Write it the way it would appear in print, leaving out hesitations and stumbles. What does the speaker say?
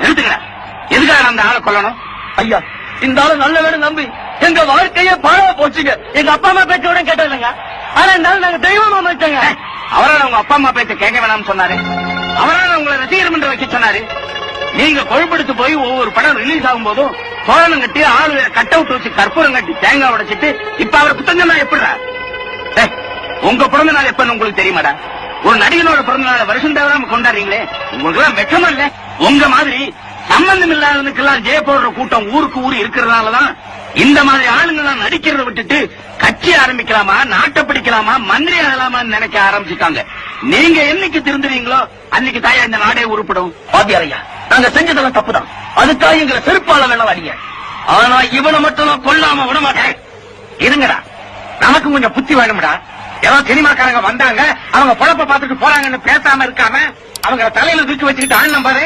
நிறுத்துக்கடா. எதுக்காக அந்த ஆளை கொல்லணும்? ஐயா, இந்த ஆளு நல்ல வேலை நம்பி எங்க வாழ்க்கையே பாழா போச்சுங்க. எங்க அப்பா அம்மா பேச்சோட கேட்டதில்லைங்க. ஆனா இந்த ஆளு நாங்க தெய்வமா மதிச்சோங்க. அவரால் உங்க அப்பா அம்மா பேச்ச கேட்க வேணாம்னு சொன்னாரு. அவரால் உங்களை ரசிகர் மன்றம் வைக்க சொன்னாரு. நீங்க கொழுப்படுத்து போய் ஒவ்வொரு படம் ரிலீஸ் ஆகும் போதும் தோரணம் கட்டி ஆளு கட் அவுட் வச்சு கற்பூரம் கட்டி தேங்காய் உடைச்சிட்டு இப்ப அவர் புத்தகம்னா எப்படிடா? உங்க பிறந்த நாள் எப்பன்னு உங்களுக்கு தெரியுமாடா? ஒரு நடிகனோட பிறந்த நாள் வருஷம் தவிர கொண்டாடுறீங்களே, உங்களுக்கு எல்லாம் வெக்கமா இல்ல? உங்க மாதிரி சம்பந்தம் இல்லாதவனுக்கெல்லாம் ஜெய போடுற கூட்டம் ஊருக்கு ஊர் இருக்கிறதுனாலதான் இந்த மாதிரி ஆளுங்கெல்லாம் நடிக்கிறத விட்டுட்டு கட்சி ஆரம்பிக்கலாமா, நாட்டை பிடிக்கலாமா, மந்திரி ஆகலாமான்னு நினைக்க ஆரம்பிச்சுட்டாங்க. நீங்க என்னைக்கு திருந்துறீங்களோ அன்னைக்கு தாயா இந்த நாடே உருப்படும். பாத்தியாரையா, நாங்க செஞ்சதெல்லாம் தப்புதான். அதுக்காக எங்களை செருப்பால வேணாம் அடிங்க. ஆனா இவனை மட்டும் நான் கொல்லாம விட மாட்டேன். இருங்கடா, நமக்கு கொஞ்சம் புத்தி வேணும்டா. ஏதோ சினிமாக்காரங்க வந்தாங்க, அவங்க பொழப்ப பார்த்துட்டு போறாங்கன்னு பேசாம இருக்காம அவங்க தலையில தூக்கி வச்சுக்கிட்டு ஆள் நம்பாரு.